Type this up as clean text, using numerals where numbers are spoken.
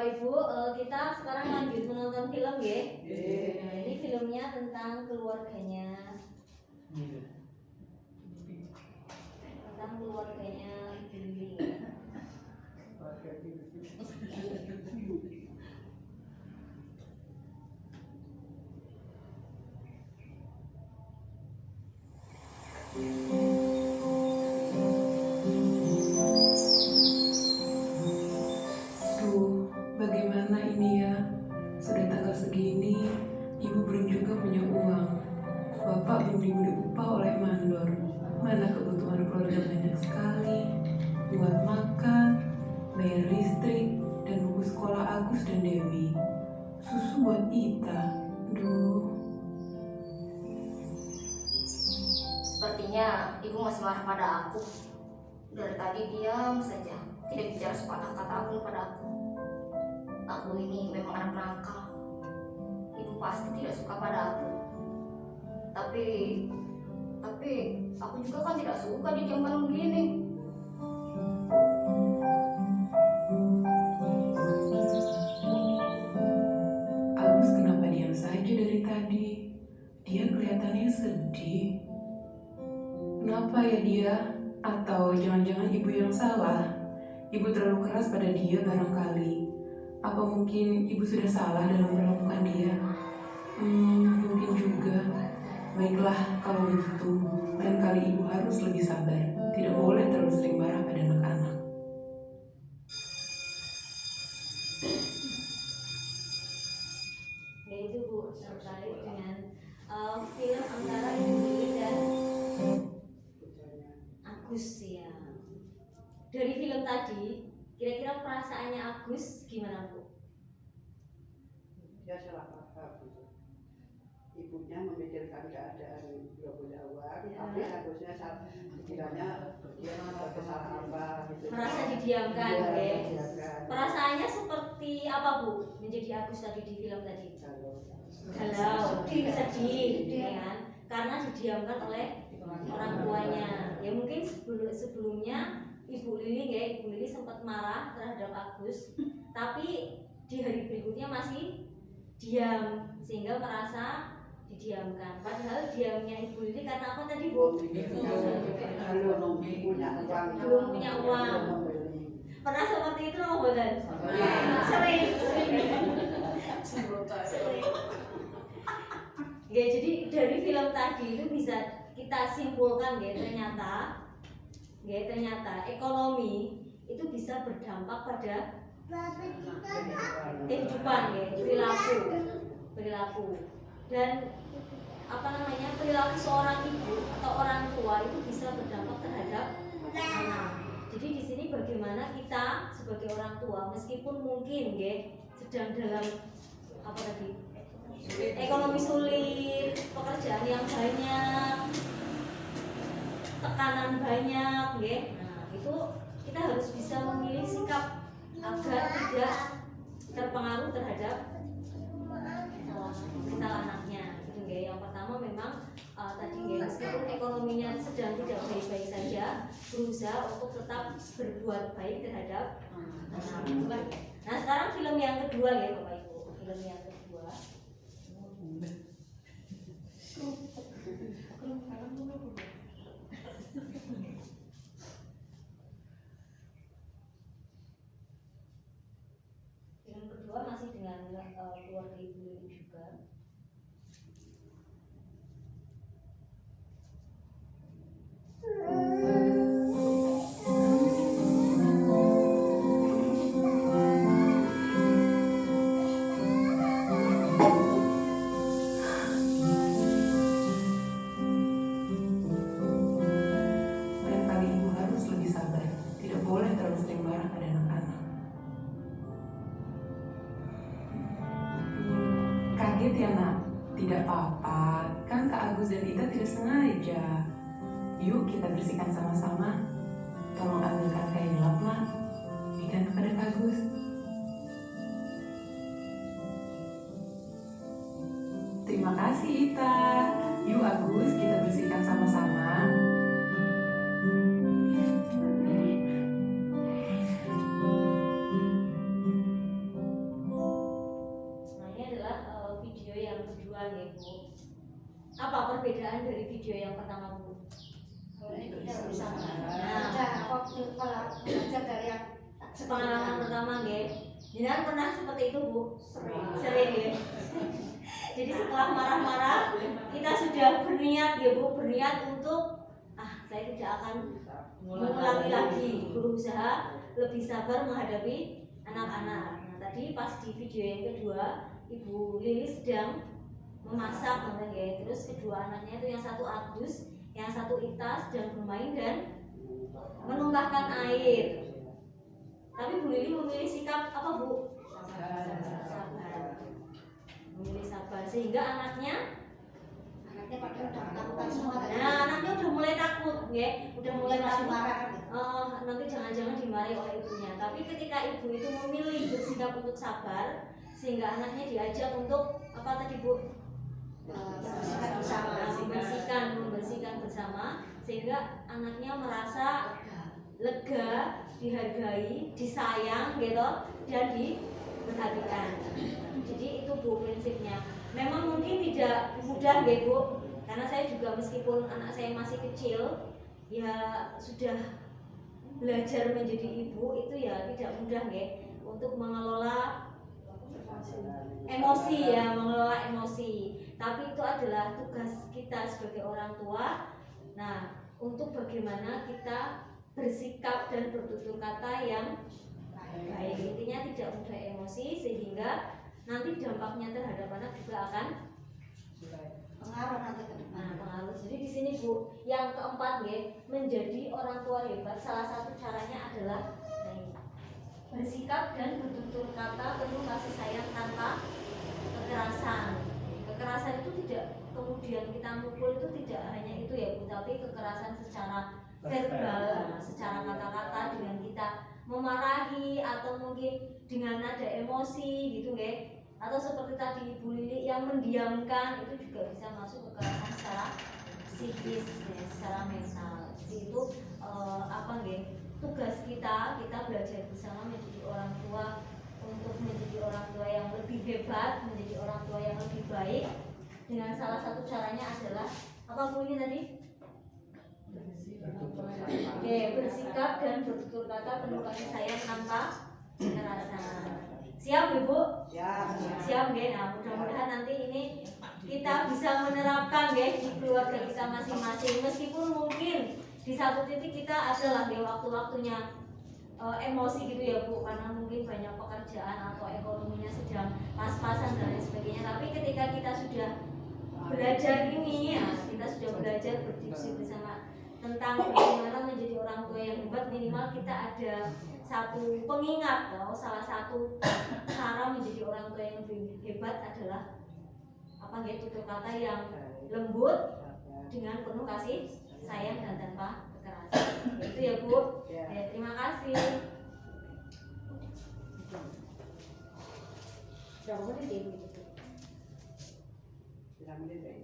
Bapak Ibu, kita sekarang lanjut menonton film ya. Nah, ini filmnya tentang keluarganya. Tentang keluarganya Ibu Lili. Bagaimana ini ya? Sudah tanggal segini, ibu belum juga punya uang. Bapak belum diberi upah oleh mandor. Mana kebutuhan keluarga banyak sekali. Buat makan, bayar listrik, dan buku sekolah Agus dan Dewi. Susu buat Ita. Duh. Sepertinya ibu masih marah pada aku. Dari tadi diam saja, tidak bicara sepatah kata pun pada aku. Aku ini memang anak nakal. Ibu pasti tidak suka pada aku. Tapi aku juga kan tidak suka didiamkan begini. Agus kenapa diam saja dari tadi? Dia kelihatannya sedih. Kenapa ya dia? Atau jangan-jangan ibu yang salah? Ibu terlalu keras pada dia barangkali. Apa mungkin ibu sudah salah dalam memperlakukan dia? Mungkin juga. Baiklah, kalau begitu, lain kali ibu harus lebih sabar. Tidak boleh terlalu sering marah pada anak-anak. Ya itu Bu, terkait dengan film antara Ibu Lili dan Agus ya. Dari film tadi, kira-kira perasaannya Agus gimana Bu? Dia salah paham. Ibunya memikirkan keadaan dia punya uang, tapi Agusnya kiranya dia salah apa gitu. Merasa didiamkan, ya. Didiamkan. Perasaannya seperti apa Bu? Menjadi Agus tadi di film tadi? Galau, sedih, ya kan? Karena didiamkan oleh orang tuanya. Ya mungkin sebelumnya Ibu Lili sempat marah terhadap Agus, tapi di hari berikutnya masih diam sehingga merasa didiamkan. Padahal diamnya Ibu Lili karena apa tadi Bu? Belum punya uang. Pernah seperti itu loh Bodan? Sering. Ya jadi dari film tadi itu bisa kita simpulkan ya ternyata ekonomi itu bisa berdampak pada kehidupan ya, perilaku dan perilaku seorang ibu atau orang tua itu bisa berdampak terhadap anak. Jadi di sini bagaimana kita sebagai orang tua meskipun mungkin sedang dalam ekonomi sulit, pekerjaan yang banyak, tekanan banyak, nah itu kita harus bisa memilih sikap agar tidak terpengaruh terhadap mental anaknya. Gitu, yang pertama memang tadi meskipun ekonominya sedang tidak baik-baik saja, berusaha untuk tetap berbuat baik terhadap anak. Nah sekarang film yang kedua ya Bapak Ibu, film yang kedua. Film kedua masih dengan keluarga Ibu Lili juga. Lain kali ibu harus lebih sabar. Tidak boleh terlalu sering marah pada anak-anak. Kaget ya nak? Tidak apa-apa, kan Kak Agus dan Ita tidak sengaja. Yuk kita bersihkan sama-sama. Tolong ambilkan kain lap nak. Berikan kepada Kak Agus. Terima kasih Ita. Yuk Agus kita bersihkan sama-sama. sabar. Nah. Ada waktu kalau belajar dari yang Pengalaman pertama nggih. Jenengan pernah seperti itu, Bu? Sering nggih. Jadi setelah marah-marah kita sudah berniat ya Bu, berniat untuk saya tidak akan mengulangi lagi, berusaha lebih sabar menghadapi anak-anak. Nah, tadi pas di video yang kedua, Ibu Lili sedang memasak ngoten nggih. Terus kedua anaknya itu yang satu Agus, yang satu Ita sedang bermain dan menumpahkan air. Tapi Bu Lili memilih sikap apa Bu? Sabar. Memilih sabar sehingga anaknya pada udah ketakutan semua tadi. Nah, anaknya udah mulai takut, ya, udah mulai Masih takut. marah kan? Nanti jangan-jangan dimarahi oleh ibunya. Tapi ketika ibu itu memilih bersikap untuk sabar, sehingga anaknya diajak untuk apa tadi Bu? Bersihkan bersama. Membersihkan bersama, sehingga anaknya merasa lega, dihargai, disayang, gitu, dan diperhatikan. Jadi itu Bu prinsipnya. Memang mungkin tidak mudah ya Bu, karena saya juga meskipun anak saya masih kecil, ya sudah belajar menjadi ibu itu ya tidak mudah ya untuk mengelola emosi ya, mengelola emosi. Tapi itu adalah tugas kita sebagai orang tua. Nah, untuk bagaimana kita bersikap dan bertutur kata yang baik, intinya tidak mudah emosi sehingga nanti dampaknya terhadap anak juga akan Pengaruh nanti ke depan. pengaruh. Jadi di sini Bu, yang keempat ya, menjadi orang tua hebat salah satu caranya adalah bersikap dan bertutur kata penuh kasih sayang tanpa kekerasan. Kekerasan itu tidak kemudian kita mukul, itu tidak hanya itu ya Bu, tapi kekerasan secara verbal, secara kata-kata dengan kita memarahi atau mungkin dengan nada emosi gitu ya, atau seperti tadi Ibu Lili yang mendiamkan, itu juga bisa masuk kekerasan secara psikis ya, secara mental. Jadi itu tugas kita belajar bersama menjadi orang tua, untuk menjadi orang tua yang lebih hebat, menjadi orang tua yang lebih baik. Dengan salah satu caranya adalah apa Bu ini tadi? Bersikap dan bertutur kata penuh kasih sayang tanpa kekerasan. Siap Ibu? Siap ya. Nah, mudah-mudahan nanti ini kita bisa menerapkan ya di keluarga kita masing-masing. Meskipun mungkin di satu titik kita adalah di waktu-waktunya emosi gitu ya Bu, karena mungkin banyak pekerjaan atau ekonominya sedang pas-pasan dan lain sebagainya. Tapi ketika kita sudah belajar ini ya, kita sudah belajar berdiskusi bersama tentang bagaimana menjadi orang tua yang hebat, minimal kita ada satu pengingat bahwa salah satu cara menjadi orang tua yang lebih hebat adalah tutur kata yang lembut dengan penuh kasih sayang dan tanpa kekerasan. Itu ya Bu. Ya, terima kasih. Berapa menit ini? 3 menit.